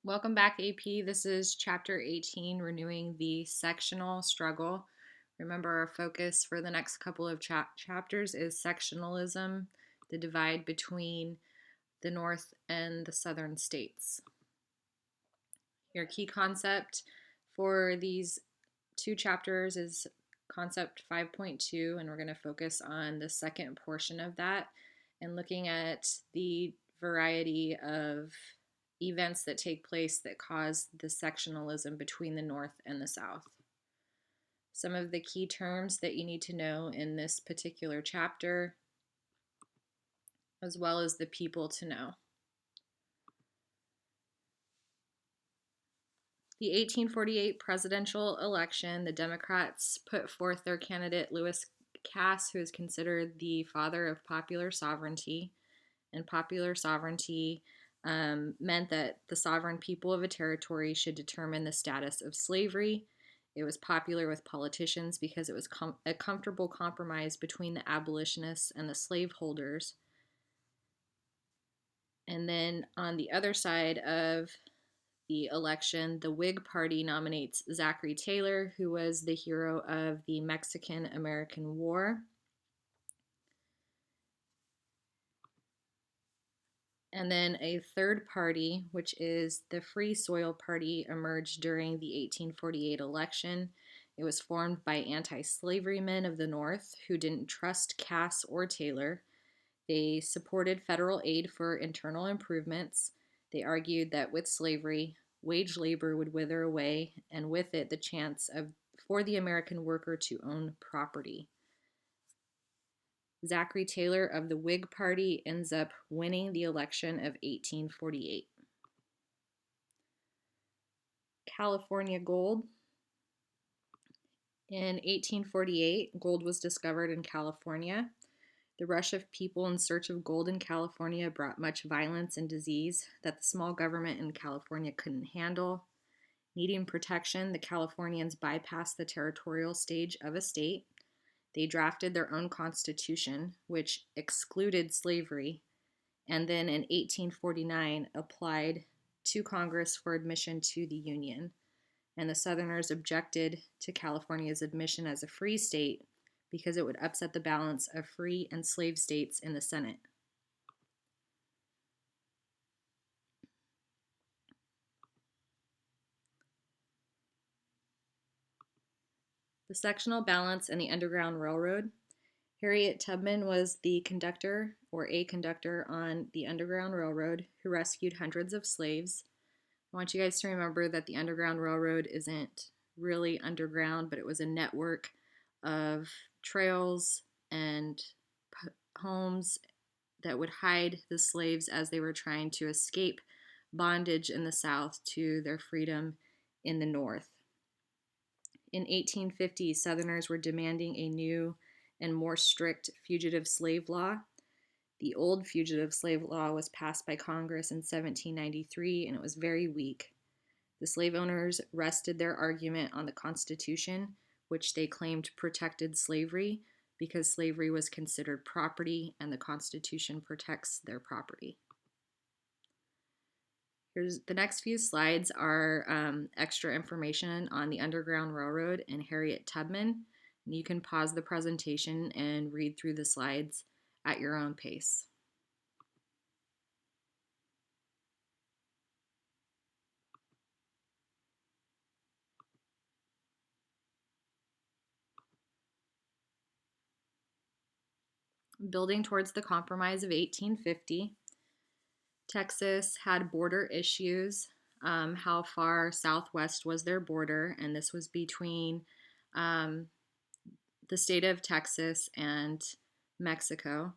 Welcome back, AP. This is Chapter 18, Renewing the Sectional Struggle. Remember, our focus for the next couple of chapters is sectionalism, the divide between the North and the Southern states. Your key concept for these two chapters is Concept 5.2, and we're going to focus on the second portion of that and looking at the variety of events that take place that cause the sectionalism between the North and the South. Some of the key terms that you need to know in this particular chapter, as well as the people to know. The 1848 presidential election, the Democrats put forth their candidate Lewis Cass, who is considered the father of popular sovereignty. And popular sovereignty meant that the sovereign people of a territory should determine the status of slavery. It was popular with politicians because it was a comfortable compromise between the abolitionists and the slaveholders. And then on the other side of the election, the Whig Party nominates Zachary Taylor, who was the hero of the Mexican-American War. And then a third party, which is the Free Soil Party, emerged during the 1848 election. It was formed by anti-slavery men of the North who didn't trust Cass or Taylor. They supported federal aid for internal improvements. They argued that with slavery, wage labor would wither away, and with it, the chance for the American worker to own property. Zachary Taylor of the Whig Party ends up winning the election of 1848. California Gold. In 1848, gold was discovered in California. The rush of people in search of gold in California brought much violence and disease that the small government in California couldn't handle. Needing protection, the Californians bypassed the territorial stage of a state. They drafted their own constitution, which excluded slavery, and then in 1849 applied to Congress for admission to the Union. And the Southerners objected to California's admission as a free state because it would upset the balance of free and slave states in the Senate. The sectional balance and the Underground Railroad. Harriet Tubman was the conductor or a conductor on the Underground Railroad who rescued hundreds of slaves. I want you guys to remember that the Underground Railroad isn't really underground, but it was a network of trails and homes that would hide the slaves as they were trying to escape bondage in the South to their freedom in the North. In 1850, Southerners were demanding a new and more strict fugitive slave law. The old fugitive slave law was passed by Congress in 1793, and it was very weak. The slave owners rested their argument on the Constitution, which they claimed protected slavery because slavery was considered property and the Constitution protects their property. Here's the next few slides are extra information on the Underground Railroad and Harriet Tubman. And you can pause the presentation and read through the slides at your own pace. Building towards the Compromise of 1850, Texas had border issues. How far southwest was their border? And this was between the state of Texas and Mexico.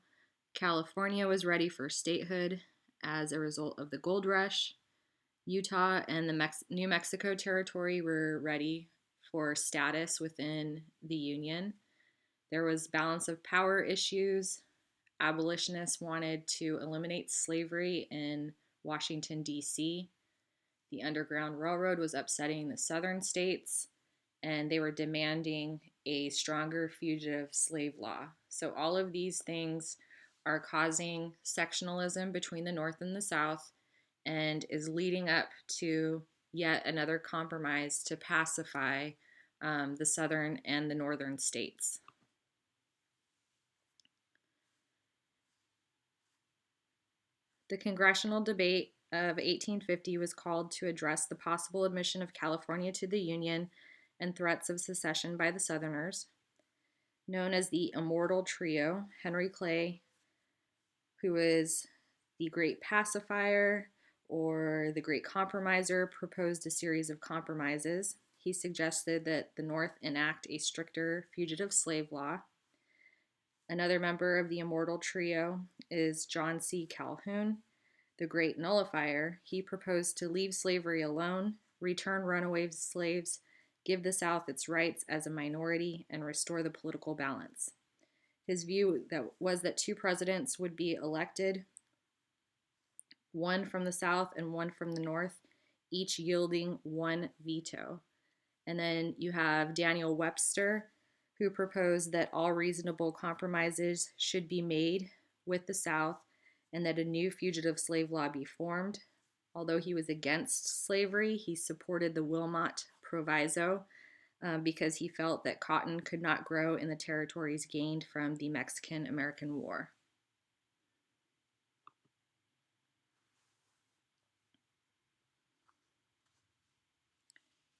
California was ready for statehood as a result of the gold rush. Utah and the New Mexico territory were ready for status within the Union. There was balance of power issues. Abolitionists wanted to eliminate slavery in Washington, D.C. The Underground Railroad was upsetting the southern states, and they were demanding a stronger fugitive slave law. So all of these things are causing sectionalism between the North and the South, and is leading up to yet another compromise to pacify the southern and the northern states. The congressional debate of 1850 was called to address the possible admission of California to the Union and threats of secession by the Southerners. Known as the Immortal Trio, Henry Clay, who is the Great Pacifier or the Great Compromiser, proposed a series of compromises. He suggested that the North enact a stricter fugitive slave law. Another member of the Immortal Trio is John C. Calhoun, the Great Nullifier. He proposed to leave slavery alone, return runaway slaves, give the South its rights as a minority, and restore the political balance. His view was that two presidents would be elected, one from the South and one from the North, each yielding one veto. And then you have Daniel Webster, who proposed that all reasonable compromises should be made with the South and that a new fugitive slave law be formed. Although he was against slavery, he supported the Wilmot Proviso because he felt that cotton could not grow in the territories gained from the Mexican-American War.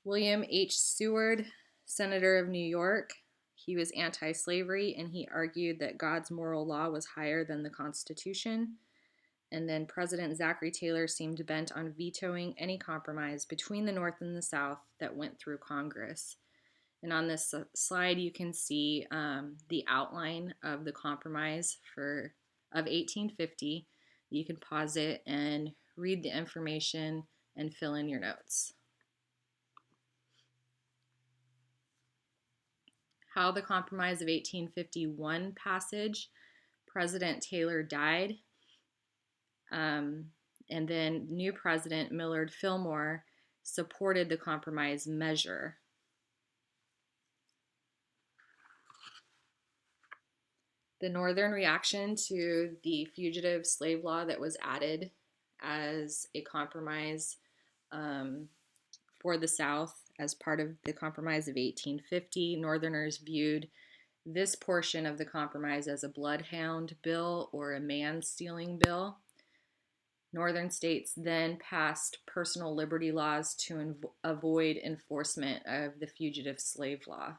William H. Seward, Senator of New York, he was anti-slavery and he argued that God's moral law was higher than the Constitution. And then President Zachary Taylor seemed bent on vetoing any compromise between the North and the South that went through Congress. And on this slide, you can see the outline of the compromise of 1850. You can pause it and read the information and fill in your notes. How the Compromise of 1851 passage. President Taylor died, and then new President Millard Fillmore supported the compromise measure. The Northern reaction to the fugitive slave law that was added as a compromise for the South as part of the Compromise of 1850, Northerners viewed this portion of the compromise as a bloodhound bill or a man-stealing bill. Northern states then passed personal liberty laws to avoid enforcement of the fugitive slave law.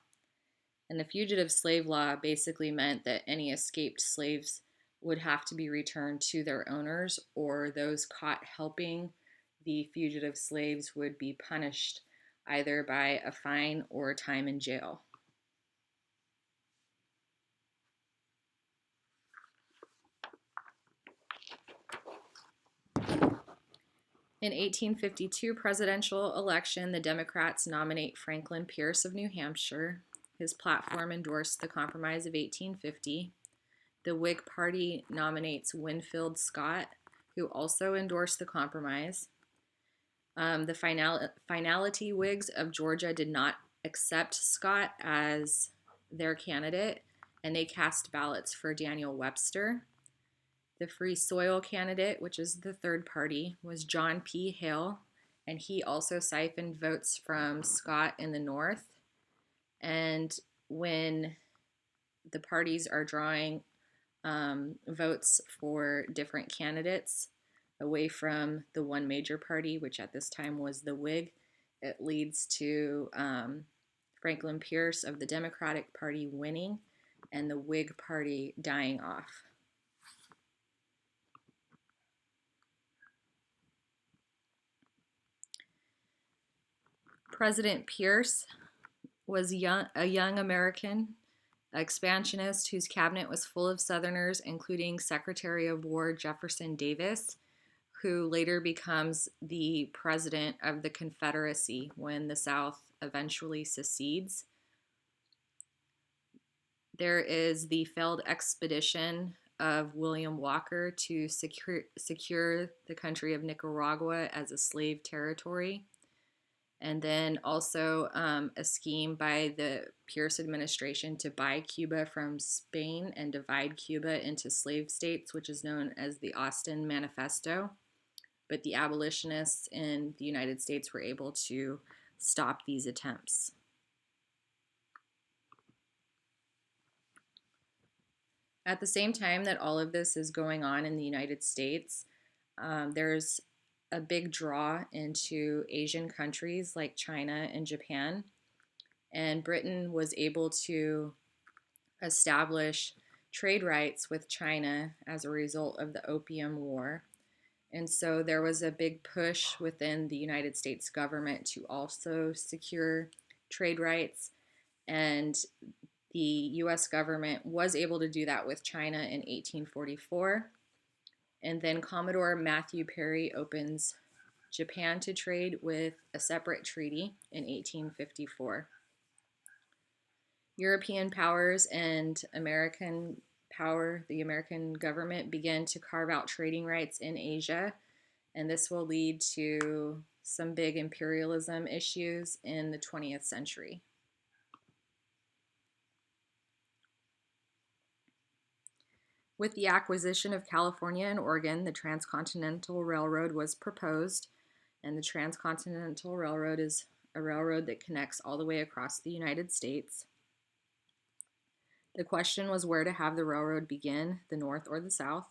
And the fugitive slave law basically meant that any escaped slaves would have to be returned to their owners, or those caught helping the fugitive slaves would be punished either by a fine or time in jail. In 1852 presidential election, the Democrats nominate Franklin Pierce of New Hampshire. His platform endorsed the Compromise of 1850. The Whig Party nominates Winfield Scott, who also endorsed the compromise. The finality Whigs of Georgia did not accept Scott as their candidate, and they cast ballots for Daniel Webster. The Free Soil candidate, which is the third party, was John P. Hale, and he also siphoned votes from Scott in the North. And when the parties are drawing votes for different candidates away from the one major party, which at this time was the Whig, it leads to Franklin Pierce of the Democratic Party winning and the Whig Party dying off. President Pierce was a young American expansionist whose cabinet was full of Southerners, including Secretary of War Jefferson Davis, who later becomes the president of the Confederacy when the South eventually secedes. There is the failed expedition of William Walker to secure the country of Nicaragua as a slave territory. And then also a scheme by the Pierce administration to buy Cuba from Spain and divide Cuba into slave states, which is known as the Austin Manifesto. but the abolitionists in the United States were able to stop these attempts. At the same time that all of this is going on in the United States, there's a big draw into Asian countries like China and Japan. And Britain was able to establish trade rights with China as a result of the Opium War. And so there was a big push within the United States government to also secure trade rights. And the US government was able to do that with China in 1844. And then Commodore Matthew Perry opens Japan to trade with a separate treaty in 1854. European powers and American power, the American government, began to carve out trading rights in Asia, and this will lead to some big imperialism issues in the 20th century. With the acquisition of California and Oregon, the Transcontinental Railroad was proposed, and the Transcontinental Railroad is a railroad that connects all the way across the United States. The question was where to have the railroad begin, the North or the South.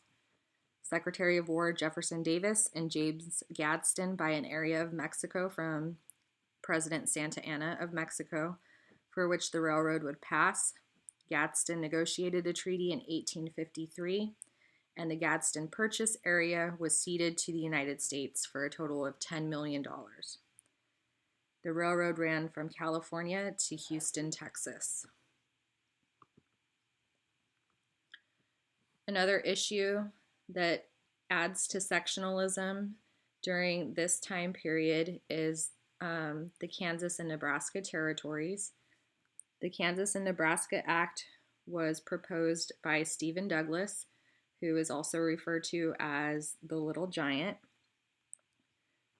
Secretary of War Jefferson Davis and James Gadsden buy an area of Mexico from President Santa Anna of Mexico, for which the railroad would pass. Gadsden negotiated a treaty in 1853, and the Gadsden Purchase area was ceded to the United States for a total of $10 million. The railroad ran from California to Houston, Texas. Another issue that adds to sectionalism during this time period is the Kansas and Nebraska territories. The Kansas and Nebraska Act was proposed by Stephen Douglas, who is also referred to as the Little Giant.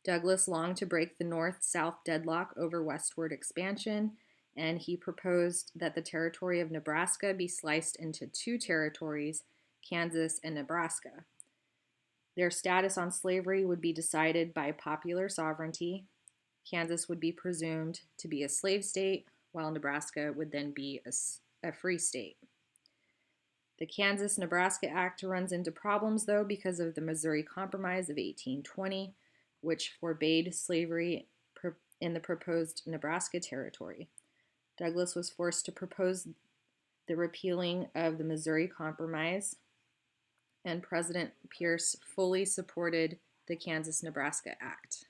Douglas longed to break the North-South deadlock over westward expansion, and he proposed that the territory of Nebraska be sliced into two territories, Kansas and Nebraska. Their status on slavery would be decided by popular sovereignty. Kansas would be presumed to be a slave state, while Nebraska would then be a free state. The Kansas-Nebraska Act runs into problems, though, because of the Missouri Compromise of 1820, which forbade slavery in the proposed Nebraska territory. Douglas was forced to propose the repealing of the Missouri Compromise, and President Pierce fully supported the Kansas-Nebraska Act.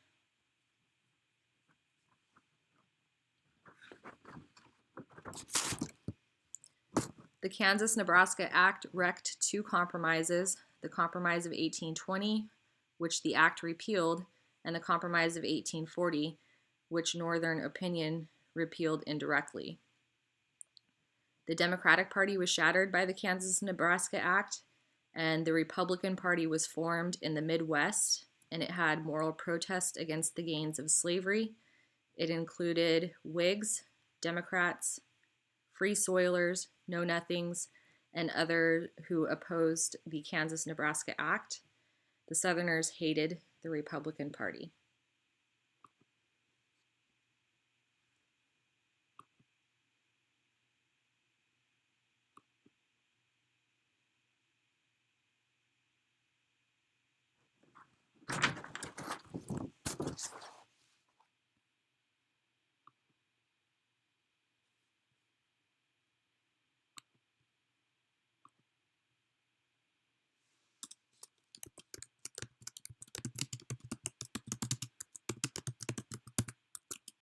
The Kansas-Nebraska Act wrecked two compromises, the Compromise of 1820, which the Act repealed, and the Compromise of 1840, which Northern opinion repealed indirectly. The Democratic Party was shattered by the Kansas-Nebraska Act, and the Republican Party was formed in the Midwest, and it had moral protest against the gains of slavery. It included Whigs, Democrats, Free Soilers, Know-Nothings, and others who opposed the Kansas-Nebraska Act. The Southerners hated the Republican Party.